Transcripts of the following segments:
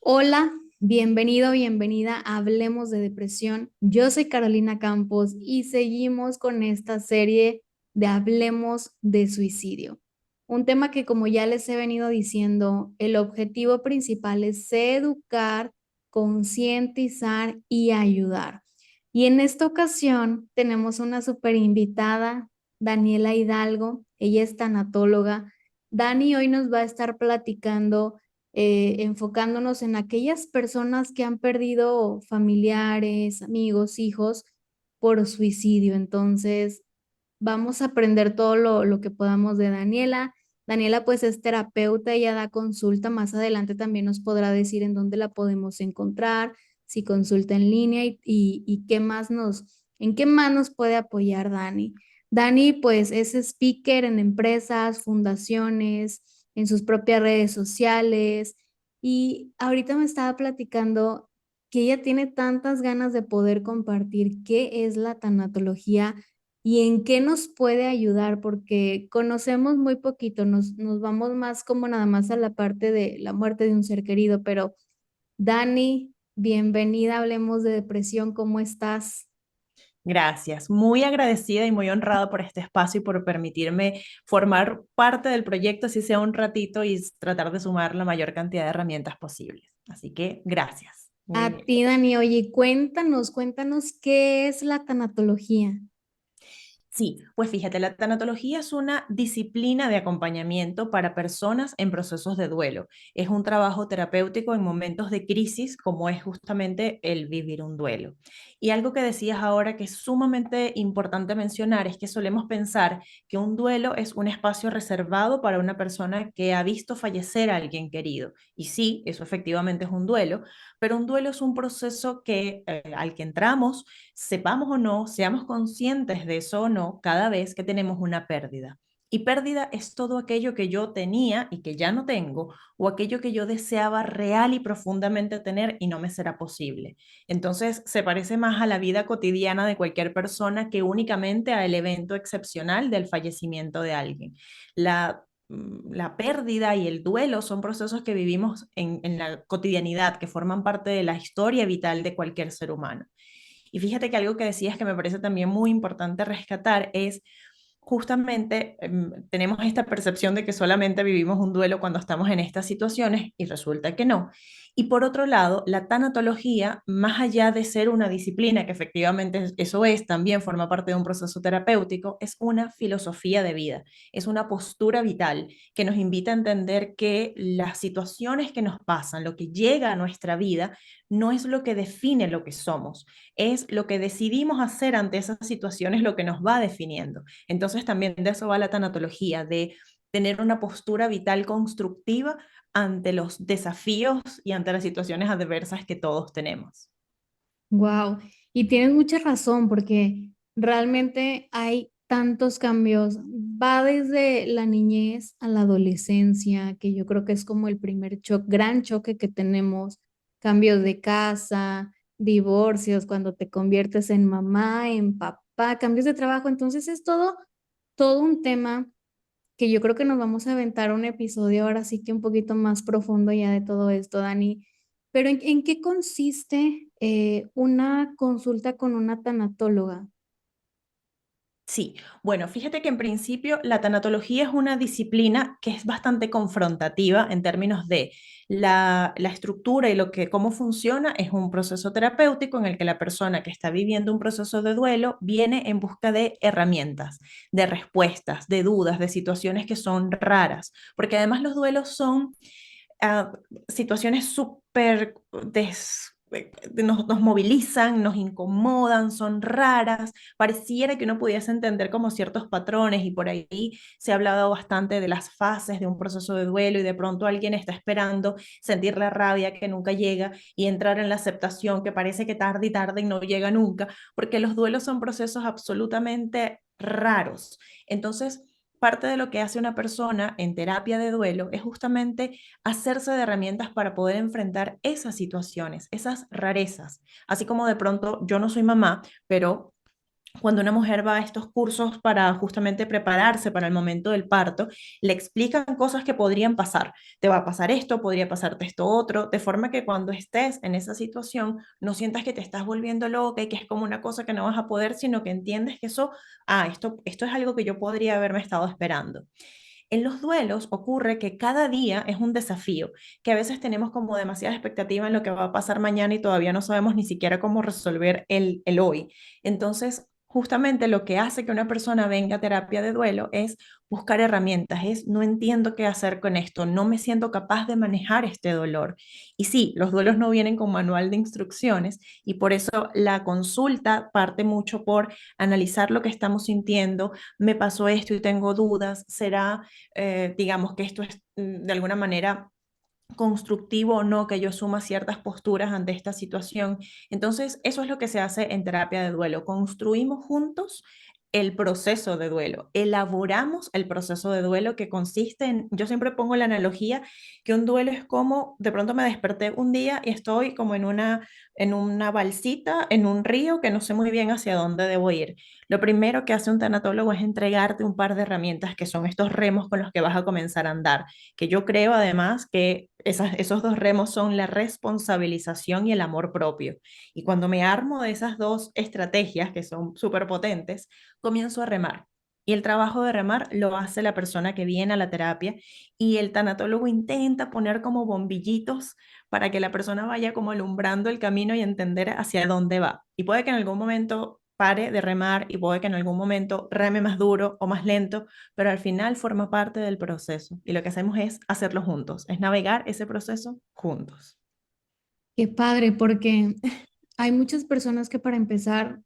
Hola, bienvenido, bienvenida a Hablemos de Depresión. Yo soy Carolina Campos y seguimos con esta serie de Hablemos de Suicidio. Un tema que, como ya les he venido diciendo, el objetivo principal es educar, concientizar y ayudar. Y en esta ocasión tenemos una super invitada, Daniela Hidalgo. Ella es tanatóloga. Dani hoy nos va a estar platicando enfocándonos en aquellas personas que han perdido familiares, amigos, hijos por suicidio. Entonces, vamos a aprender todo lo que podamos de Daniela. Daniela pues es terapeuta, ella da consulta, más adelante también nos podrá decir en dónde la podemos encontrar, si consulta en línea y qué más en qué más nos puede apoyar Dani. Dani pues es speaker en empresas, fundaciones, en sus propias redes sociales y ahorita me estaba platicando que ella tiene tantas ganas de poder compartir qué es la tanatología y en qué nos puede ayudar, porque conocemos muy poquito, nos vamos más como nada más a la parte de la muerte de un ser querido, pero Dani, bienvenida, hablemos de depresión, ¿cómo estás? Gracias, muy agradecida y muy honrada por este espacio y por permitirme formar parte del proyecto, así sea un ratito, y tratar de sumar la mayor cantidad de herramientas posibles. Así que gracias. A Muy, ti, Dani, oye, cuéntanos qué es la tanatología. Sí, pues fíjate, la tanatología es una disciplina de acompañamiento para personas en procesos de duelo. Es un trabajo terapéutico en momentos de crisis, como es justamente el vivir un duelo. Y algo que decías ahora que es sumamente importante mencionar es que solemos pensar que un duelo es un espacio reservado para una persona que ha visto fallecer a alguien querido. Y sí, eso efectivamente es un duelo, pero un duelo es un proceso al que entramos, sepamos o no, seamos conscientes de eso o no, cada vez que tenemos una pérdida. Y pérdida es todo aquello que yo tenía y que ya no tengo, o aquello que yo deseaba real y profundamente tener y no me será posible. Entonces, se parece más a la vida cotidiana de cualquier persona que únicamente al evento excepcional del fallecimiento de alguien. La pérdida y el duelo son procesos que vivimos en la cotidianidad, que forman parte de la historia vital de cualquier ser humano. Y fíjate que algo que decías que me parece también muy importante rescatar es justamente tenemos esta percepción de que solamente vivimos un duelo cuando estamos en estas situaciones y resulta que no. Y por otro lado, la tanatología, más allá de ser una disciplina, que efectivamente eso es, también forma parte de un proceso terapéutico, es una filosofía de vida, es una postura vital que nos invita a entender que las situaciones que nos pasan, lo que llega a nuestra vida, no es lo que define lo que somos, es lo que decidimos hacer ante esas situaciones lo que nos va definiendo. Entonces también de eso va la tanatología, de tener una postura vital constructiva ante los desafíos y ante las situaciones adversas que todos tenemos. Wow, y tienes mucha razón porque realmente hay tantos cambios. Va desde la niñez a la adolescencia, que yo creo que es como el primer gran choque que tenemos. Cambios de casa, divorcios, cuando te conviertes en mamá, en papá, cambios de trabajo. Entonces es todo un tema que yo creo que nos vamos a aventar un episodio ahora sí que un poquito más profundo ya de todo esto, Dani. Pero en qué consiste una consulta con una tanatóloga? Sí, bueno, fíjate que en principio la tanatología es una disciplina que es bastante confrontativa en términos de la estructura y cómo funciona. Es un proceso terapéutico en el que la persona que está viviendo un proceso de duelo viene en busca de herramientas, de respuestas, de dudas, de situaciones que son raras, porque además los duelos son ah, situaciones nos movilizan, nos incomodan, son raras, pareciera que uno pudiese entender como ciertos patrones y por ahí se ha hablado bastante de las fases de un proceso de duelo y de pronto alguien está esperando sentir la rabia que nunca llega y entrar en la aceptación que parece que tarde y tarde y no llega nunca, porque los duelos son procesos absolutamente raros. Entonces, parte de lo que hace una persona en terapia de duelo es justamente hacerse de herramientas para poder enfrentar esas situaciones, esas rarezas. Así como de pronto yo no soy mamá, pero cuando una mujer va a estos cursos para justamente prepararse para el momento del parto, le explican cosas que podrían pasar. Te va a pasar esto, podría pasarte esto otro, de forma que cuando estés en esa situación no sientas que te estás volviendo loca y que es como una cosa que no vas a poder, sino que entiendes que eso, esto es algo que yo podría haberme estado esperando. En los duelos ocurre que cada día es un desafío, que a veces tenemos como demasiada expectativa en lo que va a pasar mañana y todavía no sabemos ni siquiera cómo resolver el hoy. Entonces, justamente lo que hace que una persona venga a terapia de duelo es buscar herramientas, es no entiendo qué hacer con esto, no me siento capaz de manejar este dolor. Y sí, los duelos no vienen con manual de instrucciones y por eso la consulta parte mucho por analizar lo que estamos sintiendo. Me pasó esto y tengo dudas, será digamos que esto es de alguna manera constructivo o no, que yo suma ciertas posturas ante esta situación. Entonces, eso es lo que se hace en terapia de duelo. Construimos juntos el proceso de duelo, elaboramos el proceso de duelo que consiste en, yo siempre pongo la analogía que un duelo es como, de pronto me desperté un día y estoy como en una balsita, en un río que no sé muy bien hacia dónde debo ir. Lo primero que hace un tanatólogo es entregarte un par de herramientas que son estos remos con los que vas a comenzar a andar, que yo creo además que esos dos remos son la responsabilización y el amor propio. Y cuando me armo de esas dos estrategias, que son súper potentes, comienzo a remar. Y el trabajo de remar lo hace la persona que viene a la terapia y el tanatólogo intenta poner como bombillitos para que la persona vaya como alumbrando el camino y entender hacia dónde va. Y puede que en algún momento pare de remar y puede que en algún momento reme más duro o más lento, pero al final forma parte del proceso y lo que hacemos es hacerlo juntos, es navegar ese proceso juntos. Qué padre, porque hay muchas personas que para empezar,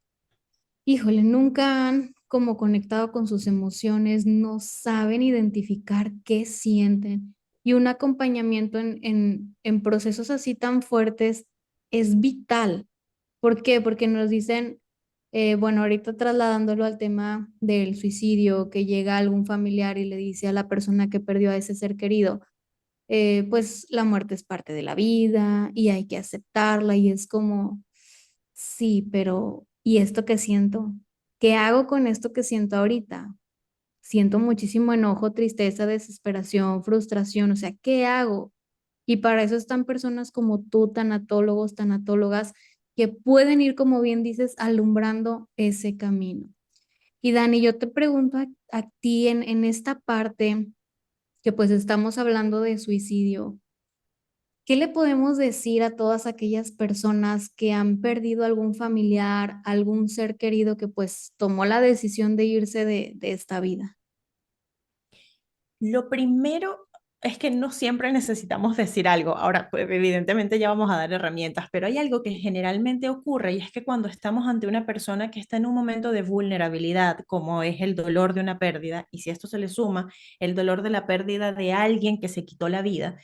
híjole, nunca han como conectado con sus emociones, no saben identificar qué sienten. Y un acompañamiento en procesos así tan fuertes es vital. ¿Por qué? Porque nos dicen, bueno, ahorita trasladándolo al tema del suicidio, que llega algún familiar y le dice a la persona que perdió a ese ser querido, pues la muerte es parte de la vida y hay que aceptarla y es como, sí, pero ¿y esto que siento? ¿Qué hago con esto que siento ahorita? Siento muchísimo enojo, tristeza, desesperación, frustración, o sea, ¿qué hago? Y para eso están personas como tú, tanatólogos, tanatólogas, que pueden ir, como bien dices, alumbrando ese camino. Y Dani, yo te pregunto a ti en esta parte que pues estamos hablando de suicidio. ¿Qué le podemos decir a todas aquellas personas que han perdido algún familiar, algún ser querido que pues tomó la decisión de irse de esta vida? Lo primero es que no siempre necesitamos decir algo. Ahora, pues, evidentemente ya vamos a dar herramientas, pero hay algo que generalmente ocurre y es que cuando estamos ante una persona que está en un momento de vulnerabilidad, como es el dolor de una pérdida, y si esto se le suma el dolor de la pérdida de alguien que se quitó la vida,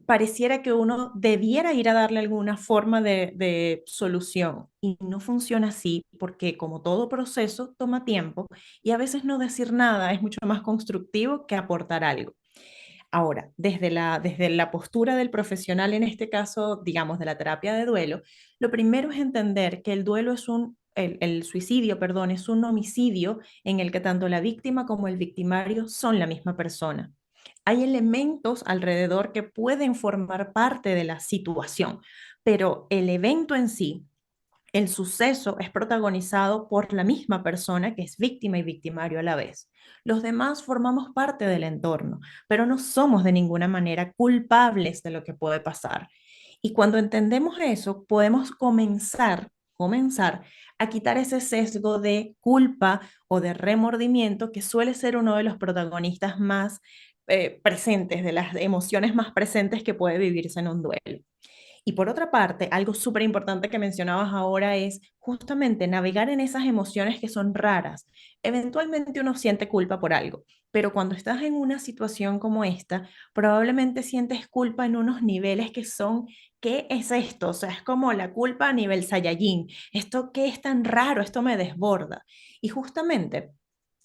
pareciera que uno debiera ir a darle alguna forma de solución y no funciona así porque como todo proceso toma tiempo y a veces no decir nada es mucho más constructivo que aportar algo. Ahora, desde la postura del profesional, en este caso, digamos, de la terapia de duelo, lo primero es entender que el duelo es el suicidio, perdón, es un homicidio en el que tanto la víctima como el victimario son la misma persona. Hay elementos alrededor que pueden formar parte de la situación, pero el evento en sí, el suceso es protagonizado por la misma persona que es víctima y victimario a la vez. Los demás formamos parte del entorno, pero no somos de ninguna manera culpables de lo que puede pasar. Y cuando entendemos eso, podemos comenzar a quitar ese sesgo de culpa o de remordimiento que suele ser uno de los protagonistas más presentes, de las emociones más presentes que puede vivirse en un duelo. Y por otra parte, algo súper importante que mencionabas ahora es justamente navegar en esas emociones que son raras. Eventualmente uno siente culpa por algo, pero cuando estás en una situación como esta, probablemente sientes culpa en unos niveles que son, ¿qué es esto? O sea, es como la culpa a nivel Saiyajin. ¿Esto qué es tan raro? Esto me desborda. Y justamente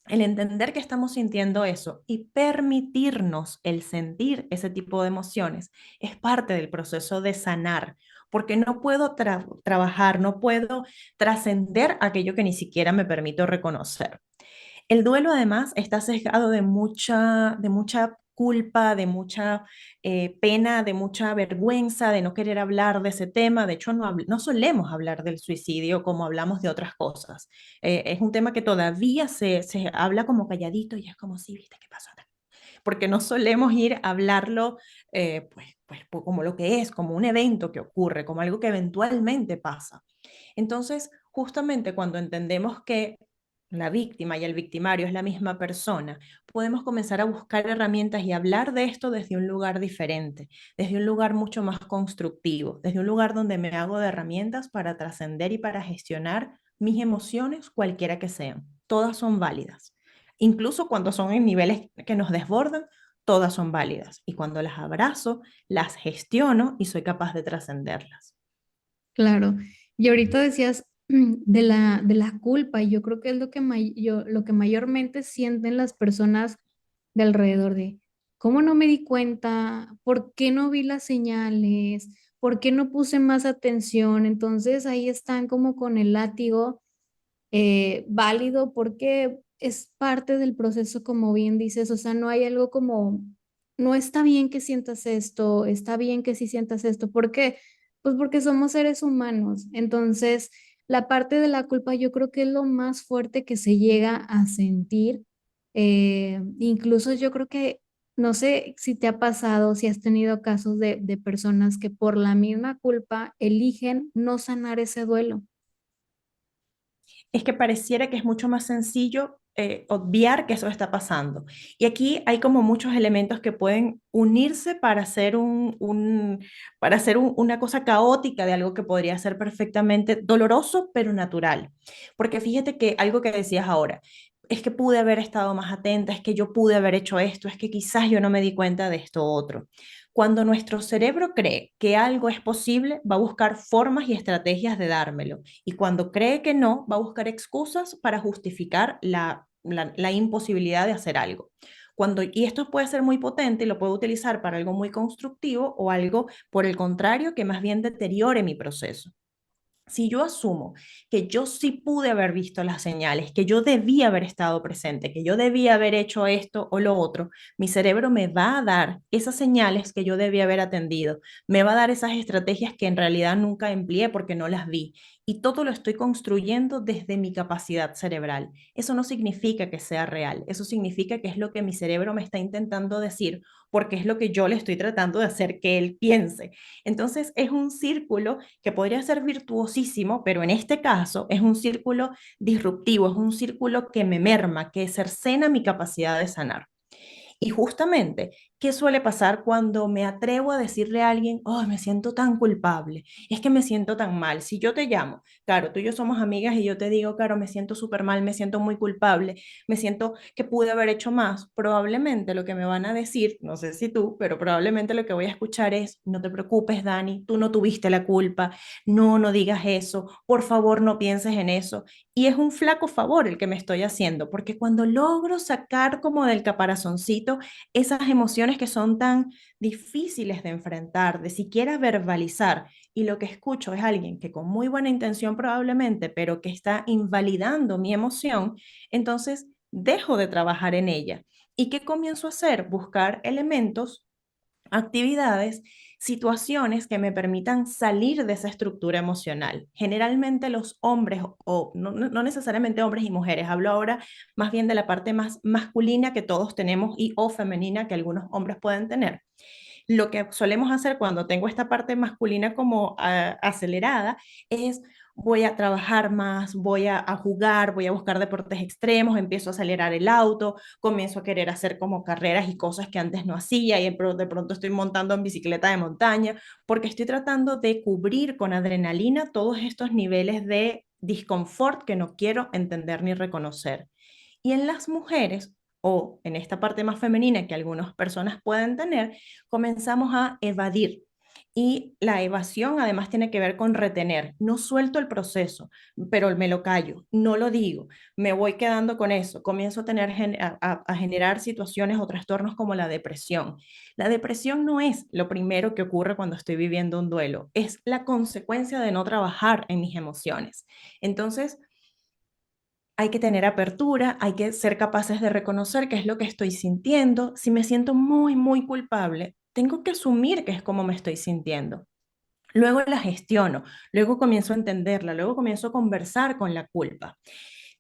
El entender que estamos sintiendo eso y permitirnos el sentir ese tipo de emociones es parte del proceso de sanar, porque no puedo trabajar, no puedo trascender aquello que ni siquiera me permito reconocer. El duelo además está sesgado de mucha culpa, de mucha pena, de mucha vergüenza, de no querer hablar de ese tema. De hecho, no solemos hablar del suicidio como hablamos de otras cosas. Es un tema que todavía se habla como calladito y es como, sí, viste, ¿qué pasó acá? Porque no solemos ir a hablarlo como lo que es, como un evento que ocurre, como algo que eventualmente pasa. Entonces, justamente cuando entendemos que la víctima y el victimario es la misma persona, podemos comenzar a buscar herramientas y hablar de esto desde un lugar diferente, desde un lugar mucho más constructivo, desde un lugar donde me hago de herramientas para trascender y para gestionar mis emociones, cualquiera que sean. Todas son válidas. Incluso cuando son en niveles que nos desbordan, todas son válidas. Y cuando las abrazo, las gestiono y soy capaz de trascenderlas. Claro. Y ahorita decías de la culpa, y yo creo que es lo que, lo que mayormente sienten las personas de alrededor de, ¿cómo no me di cuenta? ¿Por qué no vi las señales? ¿Por qué no puse más atención? Entonces ahí están como con el látigo válido porque es parte del proceso, como bien dices, o sea, no hay algo como, no está bien que sientas esto, está bien que sí sientas esto, ¿por qué? Pues porque somos seres humanos, entonces la parte de la culpa yo creo que es lo más fuerte que se llega a sentir, incluso yo creo que, no sé si te ha pasado, si has tenido casos de personas que por la misma culpa eligen no sanar ese duelo. Es que pareciera que es mucho más sencillo obviar que eso está pasando. Y aquí hay como muchos elementos que pueden unirse para hacer para hacer una cosa caótica de algo que podría ser perfectamente doloroso, pero natural. Porque fíjate que algo que decías ahora, es que pude haber estado más atenta, es que yo pude haber hecho esto, es que quizás yo no me di cuenta de esto otro. Cuando nuestro cerebro cree que algo es posible, va a buscar formas y estrategias de dármelo. Y cuando cree que no, va a buscar excusas para justificar la imposibilidad de hacer algo. Y esto puede ser muy potente y lo puedo utilizar para algo muy constructivo o algo, por el contrario, que más bien deteriore mi proceso. Si yo asumo que yo sí pude haber visto las señales, que yo debía haber estado presente, que yo debía haber hecho esto o lo otro, mi cerebro me va a dar esas señales que yo debía haber atendido, me va a dar esas estrategias que en realidad nunca empleé porque no las vi. Y todo lo estoy construyendo desde mi capacidad cerebral. Eso no significa que sea real, eso significa que es lo que mi cerebro me está intentando decir porque es lo que yo le estoy tratando de hacer que él piense. Entonces es un círculo que podría ser virtuosísimo, pero en este caso es un círculo disruptivo, es un círculo que me merma, que cercena mi capacidad de sanar. Y justamente, ¿qué suele pasar cuando me atrevo a decirle a alguien, oh, me siento tan culpable, es que me siento tan mal? Si yo te llamo, claro, tú y yo somos amigas y yo te digo, claro, me siento súper mal, me siento muy culpable, me siento que pude haber hecho más, probablemente lo que me van a decir, no sé si tú, pero probablemente lo que voy a escuchar es, no te preocupes, Dani, tú no tuviste la culpa, no, no digas eso, por favor, no pienses en eso. Y es un flaco favor el que me estoy haciendo, porque cuando logro sacar como del caparazoncito esas emociones que son tan difíciles de enfrentar, de siquiera verbalizar, y lo que escucho es alguien que con muy buena intención probablemente, pero que está invalidando mi emoción, entonces dejo de trabajar en ella. ¿Y qué comienzo a hacer? Buscar elementos, actividades, situaciones que me permitan salir de esa estructura emocional. Generalmente los hombres, o no necesariamente hombres y mujeres, hablo ahora más bien de la parte más masculina que todos tenemos y o femenina que algunos hombres pueden tener. Lo que solemos hacer cuando tengo esta parte masculina como acelerada es voy a trabajar más, a jugar, voy a buscar deportes extremos, empiezo a acelerar el auto, comienzo a querer hacer como carreras y cosas que antes no hacía y de pronto estoy montando en bicicleta de montaña porque estoy tratando de cubrir con adrenalina todos estos niveles de disconfort que no quiero entender ni reconocer. Y en las mujeres, o en esta parte más femenina que algunas personas pueden tener, comenzamos a evadir. Y la evasión además tiene que ver con retener. No suelto el proceso, pero me lo callo, no lo digo, me voy quedando con eso. Comienzo a, tener, a generar situaciones o trastornos como la depresión. La depresión no es lo primero que ocurre cuando estoy viviendo un duelo, es la consecuencia de no trabajar en mis emociones. Entonces, hay que tener apertura, hay que ser capaces de reconocer qué es lo que estoy sintiendo. Si me siento muy, muy culpable, tengo que asumir que es como me estoy sintiendo. Luego la gestiono, luego comienzo a entenderla, luego comienzo a conversar con la culpa.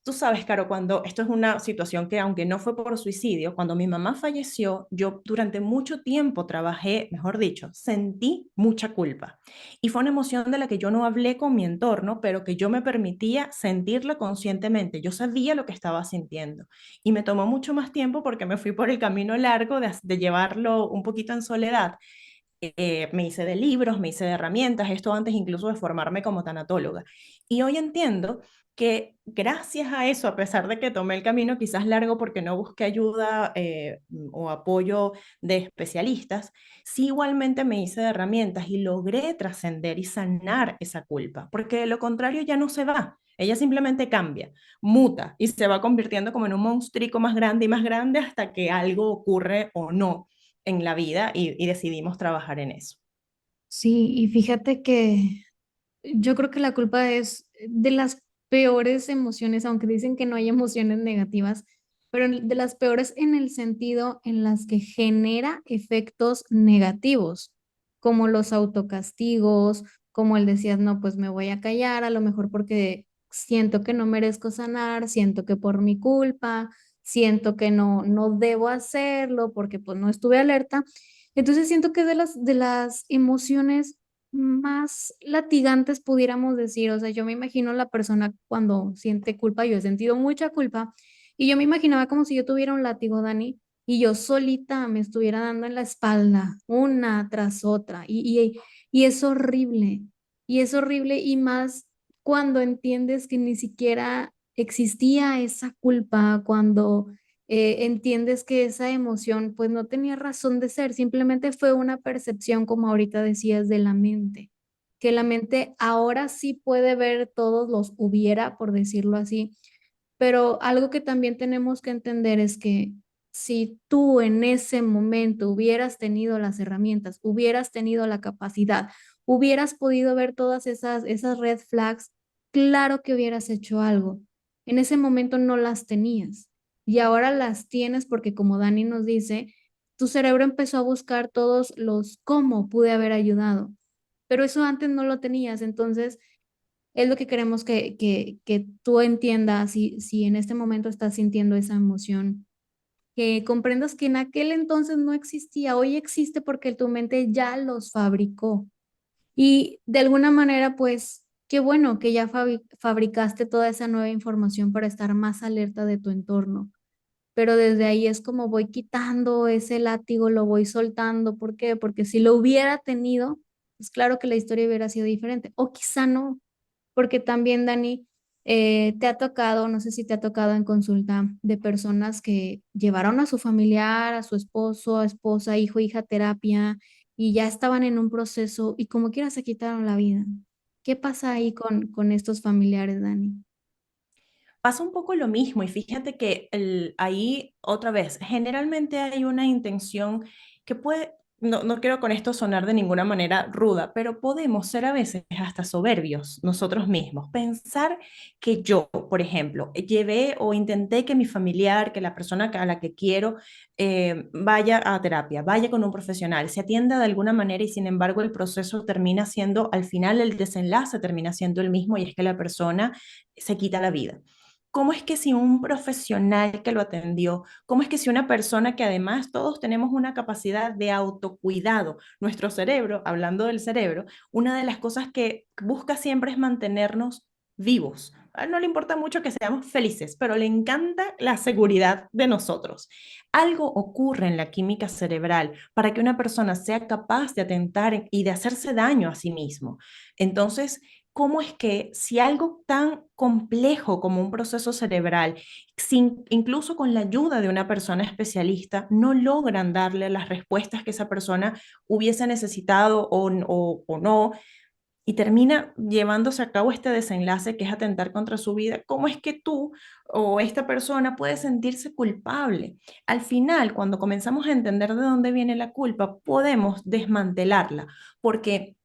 Tú sabes, Caro, cuando esto es una situación que aunque no fue por suicidio, cuando mi mamá falleció, yo durante mucho tiempo trabajé, mejor dicho, sentí mucha culpa. Y fue una emoción de la que yo no hablé con mi entorno, pero que yo me permitía sentirla conscientemente. Yo sabía lo que estaba sintiendo. Y me tomó mucho más tiempo porque me fui por el camino largo de llevarlo un poquito en soledad. Me hice de libros, me hice de herramientas, esto antes incluso de formarme como tanatóloga. Y hoy entiendo que gracias a eso, a pesar de que tomé el camino quizás largo porque no busqué ayuda o apoyo de especialistas, sí igualmente me hice de herramientas y logré trascender y sanar esa culpa, porque de lo contrario ya no se va. Ella simplemente cambia, muta y se va convirtiendo como en un monstruico más grande y más grande hasta que algo ocurre o no en la vida y decidimos trabajar en eso. Sí, y fíjate que yo creo que la culpa es de las peores emociones, aunque dicen que no hay emociones negativas, pero de las peores en el sentido en las que genera efectos negativos, como los autocastigos, como el decías, no, pues me voy a callar, a lo mejor porque siento que no merezco sanar, siento que por mi culpa, siento que no debo hacerlo porque pues no estuve alerta. Entonces siento que es de las emociones más latigantes, pudiéramos decir. O sea, yo me imagino la persona cuando siente culpa, yo he sentido mucha culpa, y yo me imaginaba como si yo tuviera un látigo, Dani, y yo solita me estuviera dando en la espalda, una tras otra, y es horrible, y más cuando entiendes que ni siquiera existía esa culpa, cuando entiendes que esa emoción pues no tenía razón de ser, simplemente fue una percepción, como ahorita decías, de la mente, que la mente ahora sí puede ver todos los hubiera, por decirlo así, pero algo que también tenemos que entender es que si tú en ese momento hubieras tenido las herramientas, hubieras tenido la capacidad, hubieras podido ver todas esas red flags, claro que hubieras hecho algo. En ese momento no las tenías y ahora las tienes porque, como Dani nos dice, tu cerebro empezó a buscar todos los cómo pude haber ayudado, pero eso antes no lo tenías. Entonces es lo que queremos que tú entiendas, si en este momento estás sintiendo esa emoción, que comprendas que en aquel entonces no existía, hoy existe porque tu mente ya los fabricó. Y de alguna manera, pues, qué bueno que ya fabricaste toda esa nueva información para estar más alerta de tu entorno. Pero desde ahí es como voy quitando ese látigo, lo voy soltando. ¿Por qué? Porque si lo hubiera tenido, pues claro que la historia hubiera sido diferente. O quizá no, porque también, Dani, te ha tocado, no sé si te ha tocado en consulta, de personas que llevaron a su familiar, a su esposo, esposa, hijo, hija, a terapia, y ya estaban en un proceso y como quiera se quitaron la vida. ¿Qué pasa ahí con estos familiares, Dani? Pasa un poco lo mismo y fíjate que ahí otra vez, generalmente hay una intención que puede, no quiero con esto sonar de ninguna manera ruda, pero podemos ser a veces hasta soberbios nosotros mismos. Pensar que yo, por ejemplo, llevé o intenté que mi familiar, que la persona a la que quiero, vaya a terapia, vaya con un profesional, se atienda de alguna manera y sin embargo el proceso termina siendo, al final el desenlace termina siendo el mismo y es que la persona se quita la vida. ¿Cómo es que si un profesional que lo atendió, cómo es que si una persona que además todos tenemos una capacidad de autocuidado, nuestro cerebro, hablando del cerebro, una de las cosas que busca siempre es mantenernos vivos. A él no le importa mucho que seamos felices, pero le encanta la seguridad de nosotros. Algo ocurre en la química cerebral para que una persona sea capaz de atentar y de hacerse daño a sí mismo. Entonces, cómo es que si algo tan complejo como un proceso cerebral, incluso con la ayuda de una persona especialista, no logran darle las respuestas que esa persona hubiese necesitado o no, y termina llevándose a cabo este desenlace que es atentar contra su vida, ¿cómo es que tú o esta persona puede sentirse culpable? Al final, cuando comenzamos a entender de dónde viene la culpa, podemos desmantelarla, porque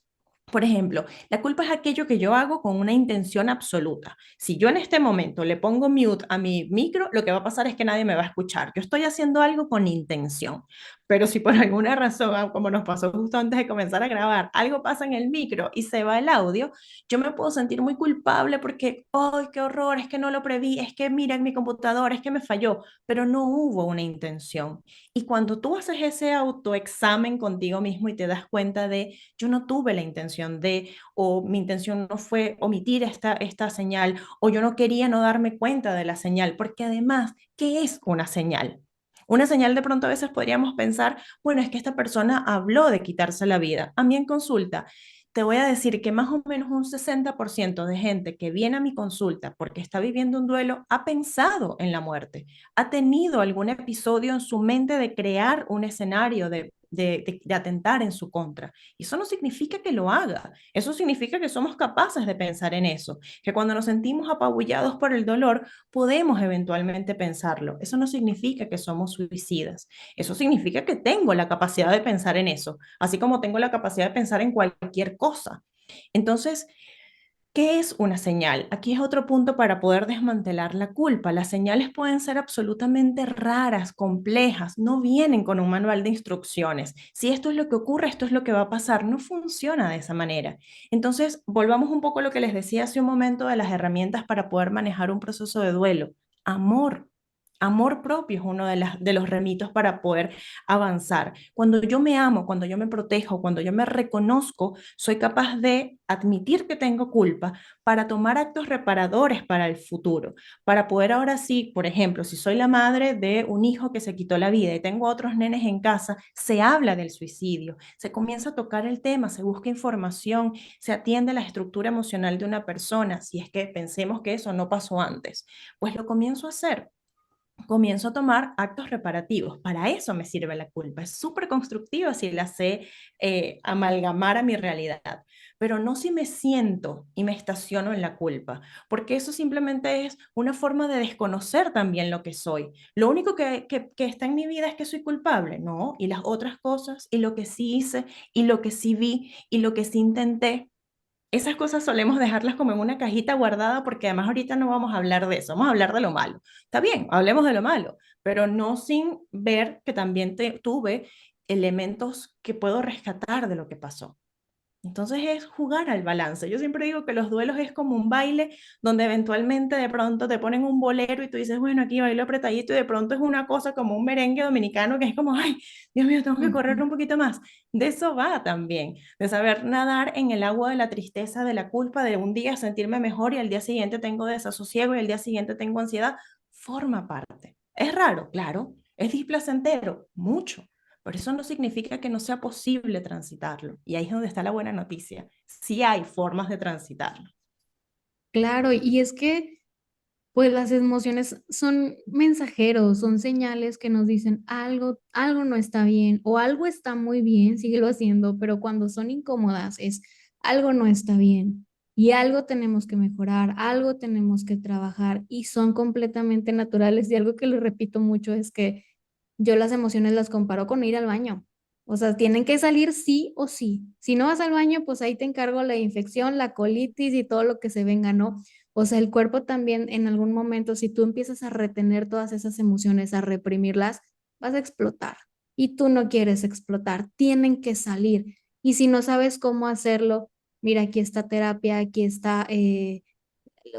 por ejemplo, la culpa es aquello que yo hago con una intención absoluta. Si yo en este momento le pongo mute a mi micro, lo que va a pasar es que nadie me va a escuchar. Yo estoy haciendo algo con intención. Pero si por alguna razón, como nos pasó justo antes de comenzar a grabar, algo pasa en el micro y se va el audio, yo me puedo sentir muy culpable porque, ¡ay, qué horror! Es que no lo preví, es que mira en mi computadora, es que me falló, pero no hubo una intención. Y cuando tú haces ese autoexamen contigo mismo y te das cuenta de yo no tuve la intención de, o mi intención no fue omitir esta señal, o yo no quería no darme cuenta de la señal, porque además, ¿qué es una señal? Una señal de pronto a veces podríamos pensar, bueno, es que esta persona habló de quitarse la vida. A mí en consulta, te voy a decir que más o menos un 60% de gente que viene a mi consulta porque está viviendo un duelo ha pensado en la muerte, ha tenido algún episodio en su mente de crear un escenario de atentar en su contra. Y eso no significa que lo haga, eso significa que somos capaces de pensar en eso, que cuando nos sentimos apabullados por el dolor, podemos eventualmente pensarlo. Eso no significa que somos suicidas, eso significa que tengo la capacidad de pensar en eso, así como tengo la capacidad de pensar en cualquier cosa. Entonces, ¿qué es una señal? Aquí es otro punto para poder desmantelar la culpa. Las señales pueden ser absolutamente raras, complejas, no vienen con un manual de instrucciones. Si esto es lo que ocurre, esto es lo que va a pasar. No funciona de esa manera. Entonces, volvamos un poco a lo que les decía hace un momento de las herramientas para poder manejar un proceso de duelo. Amor. Amor propio es uno de los remitos para poder avanzar. Cuando yo me amo, cuando yo me protejo, cuando yo me reconozco, soy capaz de admitir que tengo culpa para tomar actos reparadores para el futuro, para poder ahora sí, por ejemplo, si soy la madre de un hijo que se quitó la vida y tengo otros nenes en casa, se habla del suicidio, se comienza a tocar el tema, se busca información, se atiende la estructura emocional de una persona, si es que pensemos que eso no pasó antes, pues lo comienzo a hacer, comienzo a tomar actos reparativos. Para eso me sirve la culpa. Es súper constructiva si la sé amalgamar a mi realidad, pero no si me siento y me estaciono en la culpa, porque eso simplemente es una forma de desconocer también lo que soy. Lo único que está en mi vida es que soy culpable, ¿no? Y las otras cosas, y lo que sí hice, y lo que sí vi, y lo que sí intenté, esas cosas solemos dejarlas como en una cajita guardada porque además ahorita no vamos a hablar de eso, vamos a hablar de lo malo. Está bien, hablemos de lo malo, pero no sin ver que también tuve elementos que puedo rescatar de lo que pasó. Entonces es jugar al balance. Yo siempre digo que los duelos es como un baile donde eventualmente de pronto te ponen un bolero y tú dices, bueno, aquí bailo apretadito y de pronto es una cosa como un merengue dominicano que es como, ay, Dios mío, tengo que correr Ujú. un poquito más. De eso va también, de saber nadar en el agua de la tristeza, de la culpa, de un día sentirme mejor y al día siguiente tengo desasosiego y al día siguiente tengo ansiedad. Forma parte. Es raro, claro. Es displacentero, mucho, pero eso no significa que no sea posible transitarlo. Y ahí es donde está la buena noticia. Sí hay formas de transitarlo. Claro, y es que pues las emociones son mensajeros, son señales que nos dicen algo no está bien o algo está muy bien, síguelo haciendo, pero cuando son incómodas es algo no está bien y algo tenemos que mejorar, algo tenemos que trabajar y son completamente naturales. Y algo que les repito mucho es que yo las emociones las comparo con ir al baño. O sea, tienen que salir sí o sí. Si no vas al baño, pues ahí te encargo la infección, la colitis y todo lo que se venga, ¿no? O sea, el cuerpo también en algún momento, si tú empiezas a retener todas esas emociones, a reprimirlas, vas a explotar. Y tú no quieres explotar, tienen que salir. Y si no sabes cómo hacerlo, mira, aquí está terapia, aquí está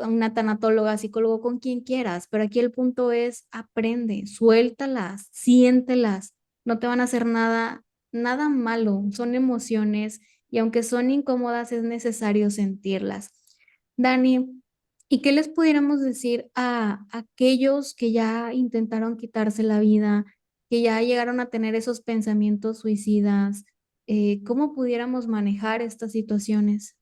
una tanatóloga, psicólogo, con quien quieras, pero aquí el punto es aprende, suéltalas, siéntelas, no te van a hacer nada, nada malo, son emociones y aunque son incómodas es necesario sentirlas. Dani, ¿y qué les pudiéramos decir a aquellos que ya intentaron quitarse la vida, que ya llegaron a tener esos pensamientos suicidas? ¿Cómo pudiéramos manejar estas situaciones?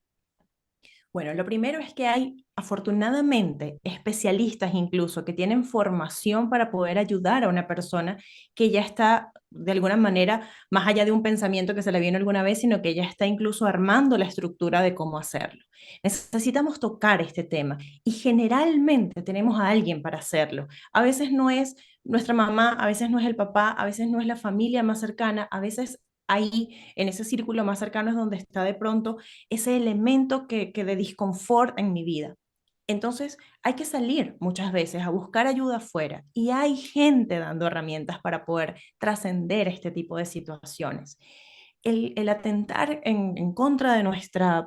Bueno, lo primero es que hay afortunadamente especialistas incluso que tienen formación para poder ayudar a una persona que ya está de alguna manera más allá de un pensamiento que se le vino alguna vez, sino que ya está incluso armando la estructura de cómo hacerlo. Necesitamos tocar este tema y generalmente tenemos a alguien para hacerlo. A veces no es nuestra mamá, a veces no es el papá, a veces no es la familia más cercana, a veces ahí en ese círculo más cercano es donde está de pronto ese elemento que de disconfort en mi vida. Entonces hay que salir muchas veces a buscar ayuda afuera y hay gente dando herramientas para poder trascender este tipo de situaciones. El atentar en contra de,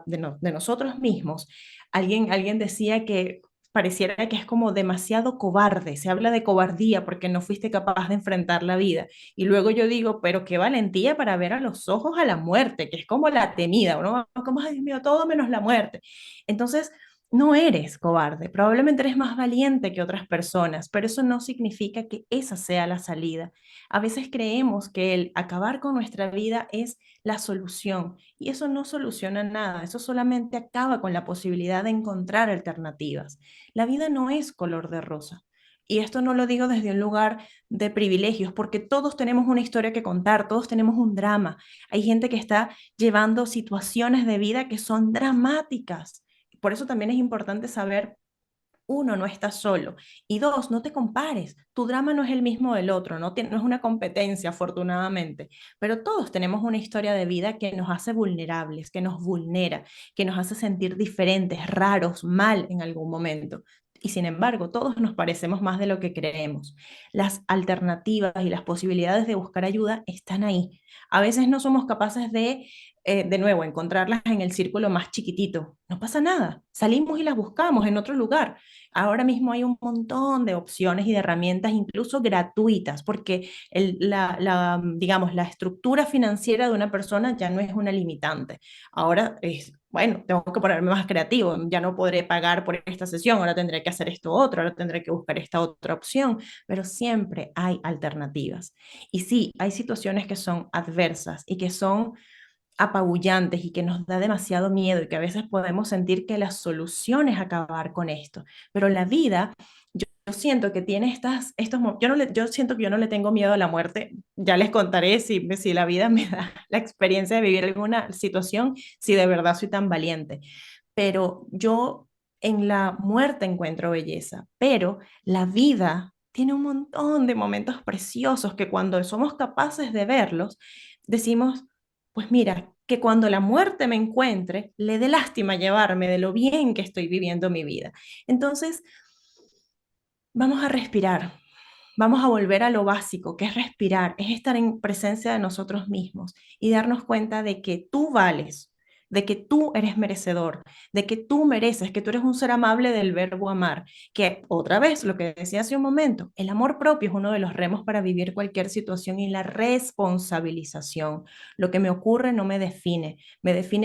de nosotros mismos, alguien decía que pareciera que es como demasiado cobarde, se habla de cobardía porque no fuiste capaz de enfrentar la vida. Y luego yo digo, pero qué valentía para ver a los ojos a la muerte, que es como la temida, ¿no? Como, ay, Dios mío, todo menos la muerte. Entonces, no eres cobarde, probablemente eres más valiente que otras personas, pero eso no significa que esa sea la salida. A veces creemos que el acabar con nuestra vida es la solución y eso no soluciona nada, eso solamente acaba con la posibilidad de encontrar alternativas. La vida no es color de rosa. Y esto no lo digo desde un lugar de privilegios, porque todos tenemos una historia que contar, todos tenemos un drama. Hay gente que está llevando situaciones de vida que son dramáticas. Por eso también es importante saber uno, no estás solo. Y dos, no te compares. Tu drama no es el mismo del otro, no es una competencia, afortunadamente. Pero todos tenemos una historia de vida que nos hace vulnerables, que nos vulnera, que nos hace sentir diferentes, raros, mal en algún momento. Y sin embargo, todos nos parecemos más de lo que creemos. Las alternativas y las posibilidades de buscar ayuda están ahí. A veces no somos capaces de nuevo, encontrarlas en el círculo más chiquitito. No pasa nada. Salimos y las buscamos en otro lugar. Ahora mismo hay un montón de opciones y de herramientas, incluso gratuitas, porque digamos, la estructura financiera de una persona ya no es una limitante. Ahora es, bueno, tengo que ponerme más creativo, ya no podré pagar por esta sesión, ahora tendré que hacer esto otro, ahora tendré que buscar esta otra opción, pero siempre hay alternativas. Y sí, hay situaciones que son adversas y que son apabullantes y que nos da demasiado miedo y que a veces podemos sentir que la solución es acabar con esto. Pero la vida, yo siento que tiene yo siento que yo no le tengo miedo a la muerte. Ya les contaré si la vida me da la experiencia de vivir alguna situación, si de verdad soy tan valiente. Pero yo en la muerte encuentro belleza, pero la vida tiene un montón de momentos preciosos que cuando somos capaces de verlos, decimos, pues mira, que cuando la muerte me encuentre, le dé lástima llevarme de lo bien que estoy viviendo mi vida. Entonces, vamos a respirar, vamos a volver a lo básico, que es respirar, es estar en presencia de nosotros mismos y darnos cuenta de que tú vales, de que tú eres merecedor, de que tú mereces, que tú eres un ser amable del verbo amar, que otra vez, lo que decía hace un momento, el amor propio es uno de los remos para vivir cualquier situación y la responsabilización. Lo que me ocurre no me define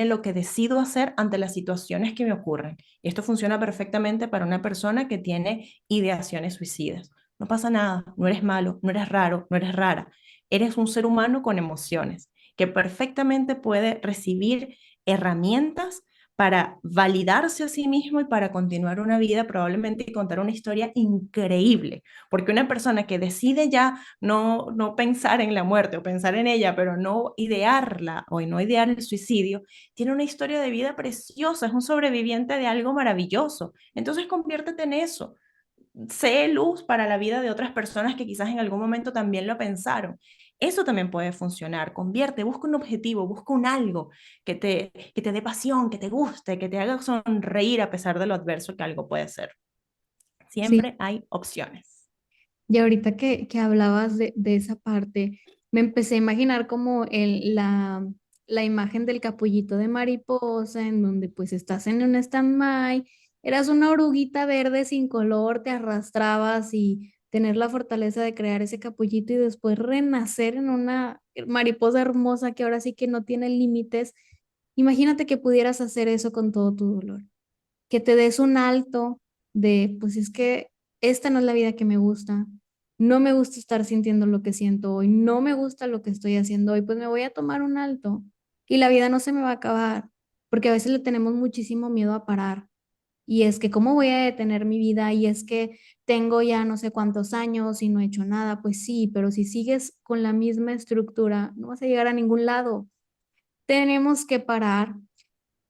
lo que decido hacer ante las situaciones que me ocurren. Y esto funciona perfectamente para una persona que tiene ideaciones suicidas. No pasa nada, no eres malo, no eres raro, no eres rara. Eres un ser humano con emociones que perfectamente puede recibir herramientas para validarse a sí mismo y para continuar una vida probablemente y contar una historia increíble. Porque una persona que decide ya no pensar en la muerte o pensar en ella, pero no idearla o no idear el suicidio, tiene una historia de vida preciosa, es un sobreviviente de algo maravilloso. Entonces conviértete en eso, sé luz para la vida de otras personas que quizás en algún momento también lo pensaron. Eso también puede funcionar. Convierte, busca un objetivo, busca un algo que te dé pasión, que te guste, que te haga sonreír a pesar de lo adverso que algo puede ser. Sí, Siempre hay opciones. y ahorita que hablabas de esa parte, me empecé a imaginar como la imagen del capullito de mariposa, en donde pues estás en un stand-by, eras una oruguita verde sin color, te arrastrabas y tener la fortaleza de crear ese capullito y después renacer en una mariposa hermosa que ahora sí que no tiene límites. Imagínate que pudieras hacer eso con todo tu dolor, que te des un alto de, pues es que esta no es la vida que me gusta, no me gusta estar sintiendo lo que siento hoy, no me gusta lo que estoy haciendo hoy, pues me voy a tomar un alto y la vida no se me va a acabar. porque a veces le tenemos muchísimo miedo a parar. Y es que, ¿cómo voy a detener mi vida? Y es que tengo ya no sé cuántos años y no he hecho nada. Pues sí, pero si sigues con la misma estructura, no vas a llegar a ningún lado. Tenemos que parar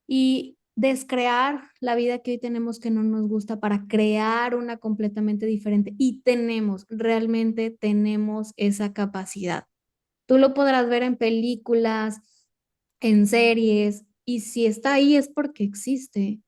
y descrear la vida que hoy tenemos que no nos gusta para crear una completamente diferente. Y realmente tenemos esa capacidad. Tú lo podrás ver en películas, en series, y si está ahí es porque existe.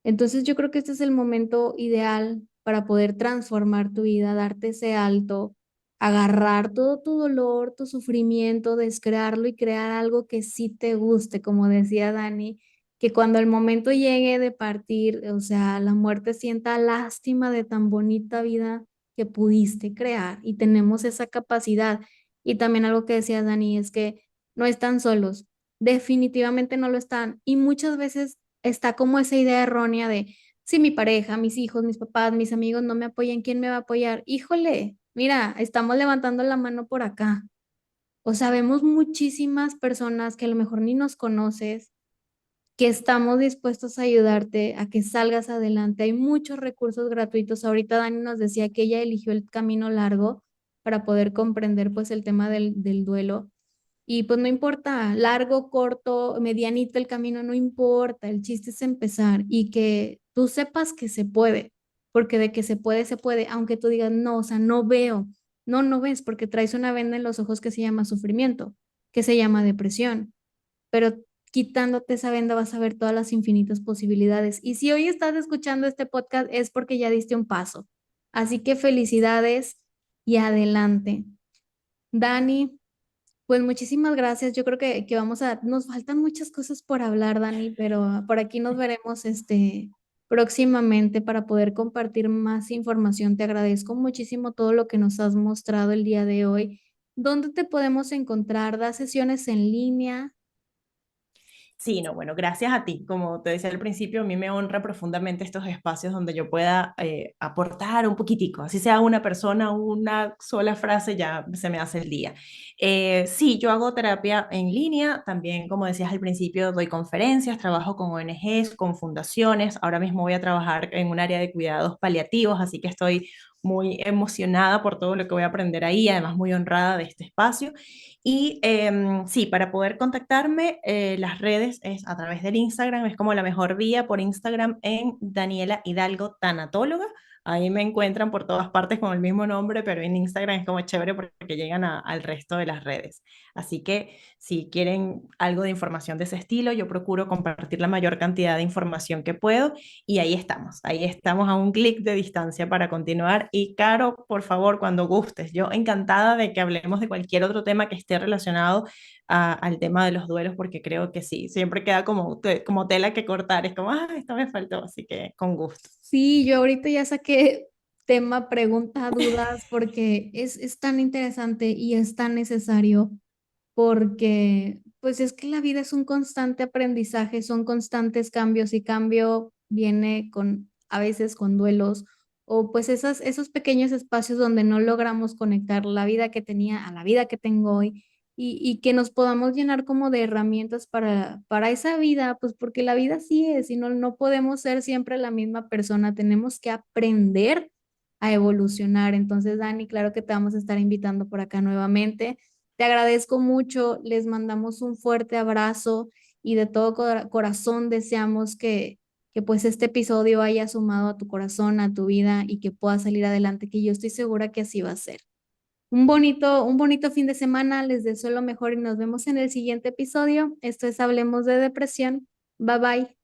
Entonces yo creo que este es el momento ideal para poder transformar tu vida, darte ese alto, agarrar todo tu dolor, tu sufrimiento, descrearlo y crear algo que sí te guste, como decía Dani, que cuando el momento llegue de partir, o sea, la muerte sienta lástima de tan bonita vida que pudiste crear y tenemos esa capacidad. Y también algo que decía Dani es que no están solos, definitivamente no lo están y muchas veces está como esa idea errónea de, si mi pareja, mis hijos, mis papás, mis amigos no me apoyan, ¿quién me va a apoyar? Híjole, mira, estamos levantando la mano por acá. O sea, vemos muchísimas personas que a lo mejor ni nos conoces, que estamos dispuestos a ayudarte a que salgas adelante. Hay muchos recursos gratuitos. Ahorita Dani nos decía que ella eligió el camino largo para poder comprender pues el tema del duelo. Y pues no importa, largo, corto, medianito el camino, no importa, el chiste es empezar y que tú sepas que se puede, porque de que se puede, aunque tú digas, no, o sea, no veo, no, no ves, porque traes una venda en los ojos que se llama sufrimiento, que se llama depresión, pero quitándote esa venda vas a ver todas las infinitas posibilidades. Y si hoy estás escuchando este podcast es porque ya diste un paso. Así que felicidades y adelante. Dani. Pues muchísimas gracias. Yo creo que nos faltan muchas cosas por hablar, Dani, pero por aquí nos veremos próximamente para poder compartir más información. Te agradezco muchísimo todo lo que nos has mostrado el día de hoy. ¿Dónde te podemos encontrar? ¿Das sesiones en línea? Sí, no, bueno, gracias a ti. Como te decía al principio, a mí me honra profundamente estos espacios donde yo pueda aportar un poquitico, así sea una persona, una sola frase, ya se me hace el día. Sí, yo hago terapia en línea, también, como decías al principio, doy conferencias, trabajo con ONGs, con fundaciones. Ahora mismo voy a trabajar en un área de cuidados paliativos, así que estoy muy emocionada por todo lo que voy a aprender ahí, además muy honrada de este espacio. Y sí, para poder contactarme, las redes es a través del Instagram, es como la mejor vía por Instagram en Daniela Hidalgo Tanatóloga. Ahí me encuentran por todas partes con el mismo nombre, pero en Instagram es como chévere porque llegan al resto de las redes. Así que si quieren algo de información de ese estilo, yo procuro compartir la mayor cantidad de información que puedo y ahí estamos a un clic de distancia para continuar. Y Caro, por favor, cuando gustes, yo encantada de que hablemos de cualquier otro tema que esté relacionado al tema de los duelos, porque creo que sí, siempre queda como, como tela que cortar, es como, ah, esto me faltó, así que con gusto. Sí, yo ahorita ya saqué tema, pregunta, dudas, porque es tan interesante y es tan necesario porque pues es que la vida es un constante aprendizaje, son constantes cambios y cambio viene con a veces con duelos o pues esos pequeños espacios donde no logramos conectar la vida que tenía a la vida que tengo hoy y que nos podamos llenar como de herramientas para esa vida, pues porque la vida sí es y no, no podemos ser siempre la misma persona, tenemos que aprender a evolucionar. Entonces, Dani, claro que te vamos a estar invitando por acá nuevamente. Te agradezco mucho, les mandamos un fuerte abrazo y de todo corazón deseamos que pues este episodio haya sumado a tu corazón, a tu vida y que puedas salir adelante, que yo estoy segura que así va a ser. Un bonito fin de semana, les deseo lo mejor y nos vemos en el siguiente episodio. Esto es Hablemos de Depresión. Bye bye.